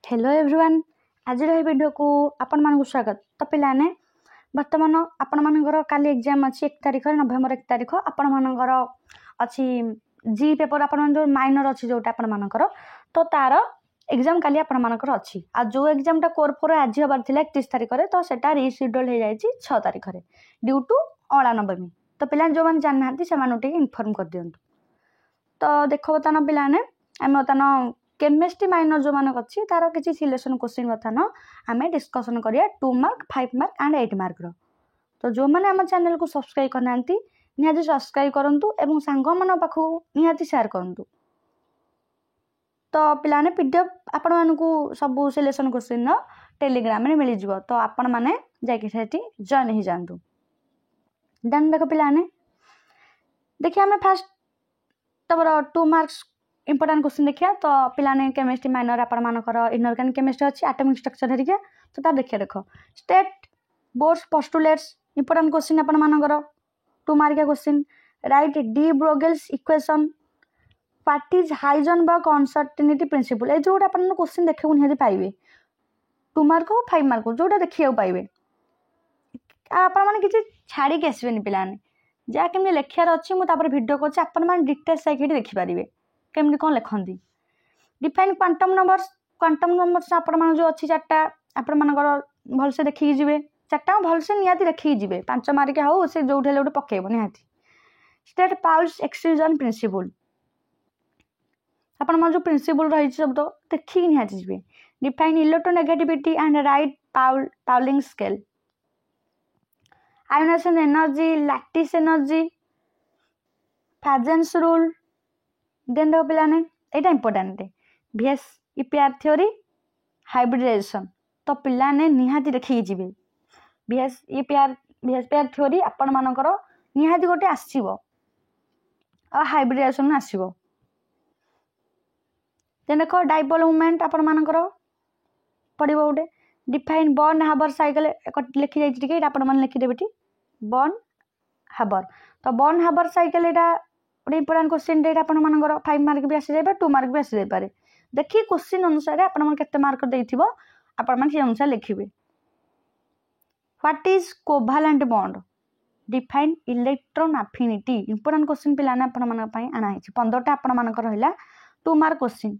Hello everyone आज video को आपण मानक स्वागत। तो पिलाने वर्तमान आपण मानकर काली एग्जाम अच्छी 1 तारिख नवेम्बर 1 तारिख आपण मानकर अच्छी जी पेपर आपण जो माइनर अच्छी जोटा आपण मानकर तो तार एग्जाम काली आपण मानकर अच्छी आ जो एग्जामटा कोर 4 आज हबार थिला 31 तारिख रे तो सेटा रीशेड्यूल हो जाई 6 तारिख रे ड्यू टू अला नवमी। तो पिला जो मान जान नाती से मानु टिक इन्फॉर्म कर दियंतु। तो देखो बताना पिलाने हम बताना केमिस्ट्री माइनर जो मानक अच्छी तार किसी सिलेक्शन क्वेश्चन बर्तमान आम डिस्कसन करिया 2 मार्क 5 मार्क एंड 8 मार्क रो। तो जो मैंने आम चैनल को सब्सक्राइब करना निहाती सब्सक्राइब करूँ एवं सांग मान पाखु निहाती शेयर करूँ। तो पिलाने पीडीएफ आपण मानकु सब सिलेक्शन क्वेश्चन टेलीग्राम रे मिल जिवो। तो आपण माने जाके सेठी जॉइन हो जांतु। देन देखो पिलाने देखिए आम फास्ट तबर 2 मार्क्स इंपोर्टेंट क्वेश्चन देखिए। तो पिलाने केमिस्ट्री माइनर आपण मानकर इनऑर्गेनिक केमिस्ट्री अच्छी एटॉमिक स्ट्रक्चर हेरिका तो ता देखिए देख state boards postulates important question आपण मानकर 2 mark question write de Broglie's equation what is Heisenberg uncertainty principle ए जोटा आपण क्वेश्चन देखियो निहाती पाइबे 2 मार्क 5 मार्क जोटा देखियो पाइबे आपण माने किछि छाड़ी के आसीबेनी पिलाने जा केमने लेखियार अछि मु तापर वीडियो करछि आपण माने डिटेल्स साइड देखि पारिबे केमनी कोन लेखंती। डिफाइन क्वांटम नंबर्स आपण मान जो अच्छी 4टा आपण मानकर भल से देखि जिवे 4टा भल से निहाती देखि जिवे 5 मार्क हो से जोठे लोट पकेबो निहाती। स्टेट पाउल्स एक्सक्लूजन प्रिंसिपल आपण मान जो प्रिंसिपल रही सब तो देखि निहाती जिवे। Define electronegativity and write Pauling scale ionisation energy lattice energy Fajans rule. Then देखो पिलाने एटा important VS EPR theory hybridisation. तो पिलाने निहाती देखि जिवे VS EPR थ्योरी आपण मानकर निहाती गोटे आसीबो आ हाइब्रिडाइजेशन आसीबो। देन देखो डाइपोल मूवमेंट आपण मानकर पडिबो गोटे। डिफाइन बॉर्न हाबर साइकिल लिखि जाई टिके आपण मान लिखि देबेटी बॉर्न हाबर। तो बॉर्न हाबर साइकिल एटा गोटे इंपोर्टेंट क्वेश्चन डेट आपण मानकर 5 मार्क भी आसी जाय 2 मार्क भी आसी जाय पारे देखि क्वेश्चन अनुसार आपण मन केते मार्क देइथिबो आपण मन से अनुसार लिखिबे। What is covalent bond define electron affinity important question पिलाने आपण मन पई आना हिची 15टा आपण मानकर रहला 2 मार्क क्वेश्चन।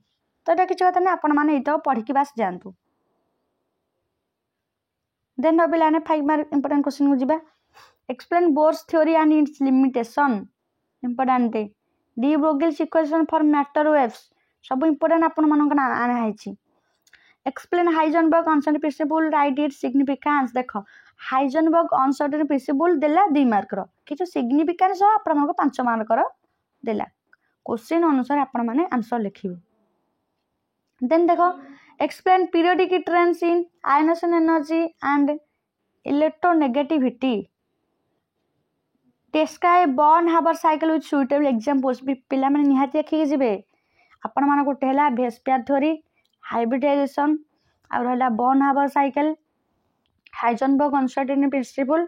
तो एटा किछ बात नै आपण मन एतो पढि कि बस जानतु। देन नो पिलाने 5 मार्क इंपोर्टेंट क्वेश्चन को जिबा। Explain Bohr's theory and its limitation important. De Broglie's equation for matter waves सब इंपोर्टेंट आपण मानक आना हिची। Explain Heisenberg uncertainty principle write its significance. देखो हाइजेनबर्ग अनसर्टेनिटी प्रिंसिपल देला 2 मार्क रो किछु सिग्निफिकेंस आपण मानक 5 मार्क रो देला क्वेश्चन अनुसार आपण माने आंसर लिखिबे। देन देखो explain periodic trends in ionisation energy and electronegativity. Describe Born Haber cycle with suitable examples पिला माने निहाती देखि जिवे आपण मान गोटे हला VSPR थ्योरी हाइब्रिडाइजेशन आ रहला Born Haber cycle Heisenberg uncertainty principle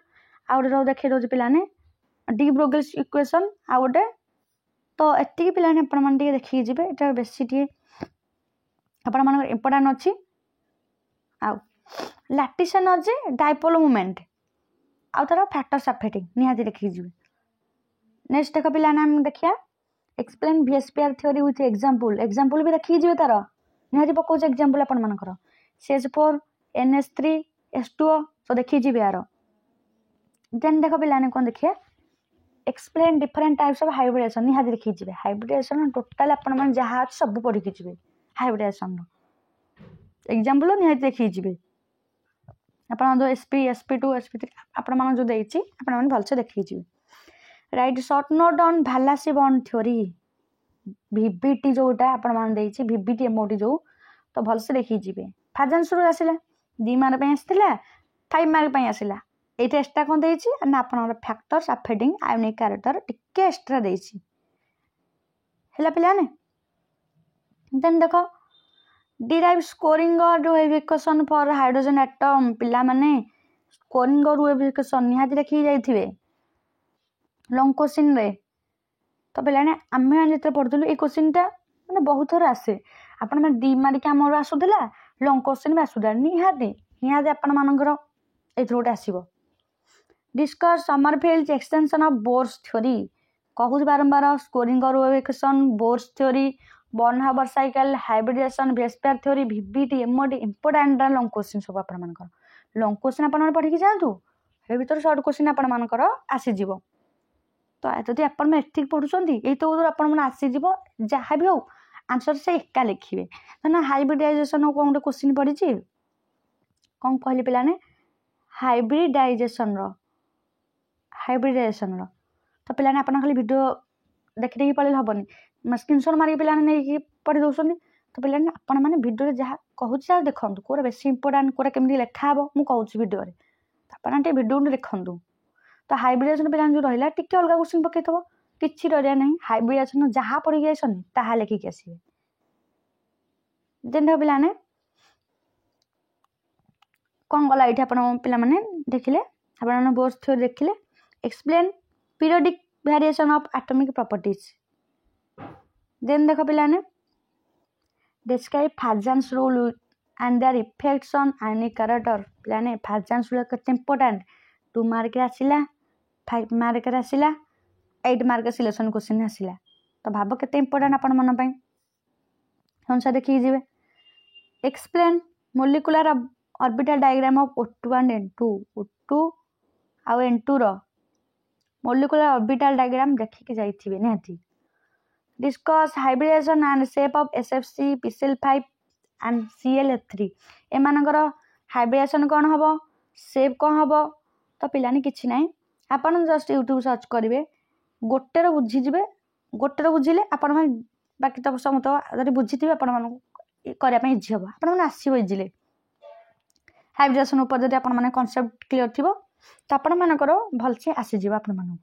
आ गोटे देखि दो पिलाने डी ब्रोगेल्स इक्वेशन आ गोटे। तो एतिकी पिलाने आपण मान टिके देखि जिवे एटा बेसी टिके आपण मान इंपोर्टेंट अछि। आ लैटिस एनर्जी डाइपोल मूवमेंट आ तार फैक्टर्स अफेक्टिंग निहाती देखि जिवे। नेक्स्ट देखो पिलाने हम देखिया explain VSPR theory with example भी देखि जिवे तार निहाती पकोच एग्जांपल आपण मानकर CH4 NH3 H2O तो देखि जिवे यार। देन देखो पिलाने कोन देखिया explain different types of hybridisation निहाती देखि जिवे। हाइब्रिडेशन टोटल आपण मान जहा सब पढि कि जिवे हाइब्रिडेशन एग्जांपल निहाती देखि जिवे। आपण जो SP SP2 SP3 आपण मान जो देइछि आपण मान भल से देखि जिवे। Write short note on valency bond theory VBT जोटा आपण मान देइछि VBT MOT जो तो भल से देखि जिवे। फाजेंस रूल आसिला 2 मार्क पय आसिला 5 मार्क पय आसिला एटा एक्स्ट्रा कोन देइछि ना आपण फैक्टर्स अफेक्टिंग आयोनिक कैरेक्टर टिके एक्स्ट्रा देइछि हला पिलाने। देन देखो डिराइव स्कोरिंग और wave equation for hydrogen atom पिला माने स्कोरिंग और वेव इक्वेशन निहाती देखि जाइथिबे लॉन्ग क्वेश्चन रे। तो पिलाने आमे जते पढुथलु ए क्वेश्चन टा माने बहुत थोर आसे आपण माने 2 मार्क हमर आसुथला लॉन्ग क्वेश्चन भी आसुदा निहाती निहाती आपण मानकर एथरो गोटे आसीबो discuss Sommerfeld extension of Bohr's theory कहूँ बारंबार Schrodinger equation Bohr's theory Born Haber cycle hybridisation VSEPR theory VBT MOT important long question सब आपण मानकर लॉन्ग क्वेश्चन आपण पढ़ी की जातु ए भीतर शॉर्ट क्वेश्चन आपण मानकर आसीजिवो तो जदि आपण एथिक पढ़ुचंदी एई तो आपण मन आसीजिवो जहाँ भी हो आंसर से एका लिखिबे ना हाइब्रिडाइजेशन को गोटे क्वेश्चन पढ़ी कौन कहले पिलाने हाइब्रिडाइजेशन रो तो पिलाने आपण खाली वीडियो देखि देखि पढ़ले हबनी स्क्रीनशॉट मारी पिलाने नहीं पढ़ी दउसंदी तो पिलाने आपण माने वीडियो रे जहाँ कहूची आ देखंतु कोरा बेसी इंपोर्टेंट कोरा केमि लेखा हबो मु कहूची वीडियो रे आपण टे वीडियो ने देखंतु तो हाइब्रिडेशन पिलाने जो रहिला टिके अलगा क्वेश्चन पकेथबो किछि डरिया नहीं हाइब्रिडेशन जहाँ पढ़ी गयसनी ताहा लेखि के आसीबे जेन पिलाने कौन गला ये आपण पिला माने देखिले आपण बोर्स थ्योरी देखिले explain periodic variation of atomic properties then देखो पिलाने describe Fajans rule and their effects on ionic character पिलाने फाजन्स रूल केते इंपोर्टेंट 2 मार्क आसिला 5 मार्क आसिला 8 मार्क सिलेक्शन क्वेश्चन आसिला तो भाव केते इंपोर्टेंट आपण मन पई अनुसार देखि जिवे explain molecular orbital diagram of O2 and N2 O2 आउ N2 रो मोलिकुलर ऑर्बिटल डायग्राम देखि के जाइथिबे नेहती discuss hybridisation and shape of SFC PCl5 and ClF3 ए मानकर हाइब्रिडेशन कोन हबो शेप कोन हबो तो पिलानी किछि नै आपण जस्ट यूट्यूब सर्च करिवे गोटे रो बुझी जिवे गोटे रो बुझिले आपण मन बाकी तो सब तो जदि बुझिथिबे आपण मन करिया पई इजी हबो आपण मन आसीबो इजीले हाइब्रिडेशन ऊपर जदि आपण माने कांसेप्ट क्लियर थिबो तो आपण मानकर भलसे आसी जिवो आपण मन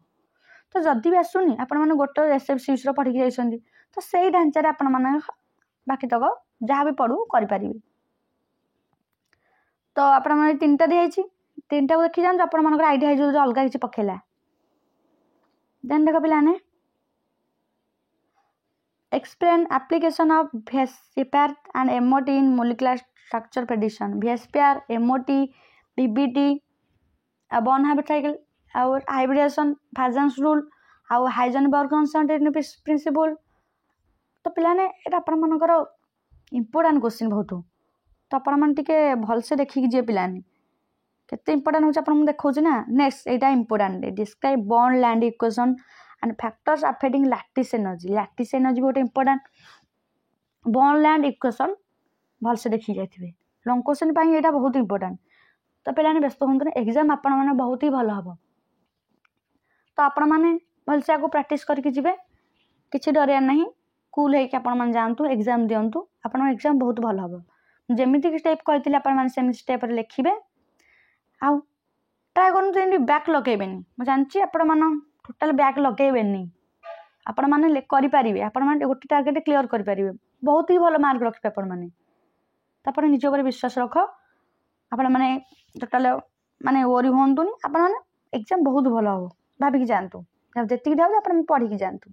तो जदि भी आसुनी आपण माने गोटे SFC रो पढ़ी जाइसंदी तो सेही ढांचा रे आपण माने बाकी तक जहाँ भी पढ़ू करि परिबे तो आपण माने तीनटा दि आइछि तीनटा को देखि जान आपण मानकर आईडिया हे जो अलगा किछि पखेला देन देखो पिलाने explain application of VSEPR and MOT in molecular structure prediction VSEPR MOT PBT Born Haber cycle और हाइब्रिडेशन फाजन्स रूल आउ हाइजेनबर्ग कंसंट्रेशन प्रिंसिपल तो पिलाने एटा आपण मानकर इंपोर्टेंट क्वेश्चन बहुत तो आपण मन टिके भलसे देखि जे पिलाने केते इंपोर्टेंट होछ आपण देखौछ ना next Etah important describe bond land equation and factors affecting lattice energy बहुत इंपोर्टेंट बॉन्ड लैंड इक्वेशन भलसे देखि जाइथिबे लॉन्ग क्वेश्चन पई एटा बहुत इंपोर्टेंट तो पिलाने व्यस्त होंतु एग्जाम आपण माने बहुत ही भलो हबो तो आपण माने भलसे आगो प्रैक्टिस करके जिवे किछि डरिया नहीं कूल है कि आपण माने जानतु एग्जाम दियंतु आपण एग्जाम बहुत भलो हबो जेमिति कि स्टेप कहतिले आपण माने सेम स्टेप रे लिखिबे आउ ट्राई करनु जेंति बैक लगेबेनी म जानछि आपण मान टोटल बैक लगेबेनी आपण माने करि परिबे आपण माने गोटे टारगेट क्लियर करि परिबे बहुत ही भलो मार्क रखिबे आपण माने त आपण निज ऊपर विश्वास रख आपण माने टोटल माने ओरी होंतुनी आपण माने एग्जाम बहुत भलो हो भाबी कि जानतु जब जेति कि दाउ आपण पढ़ी कि जानतु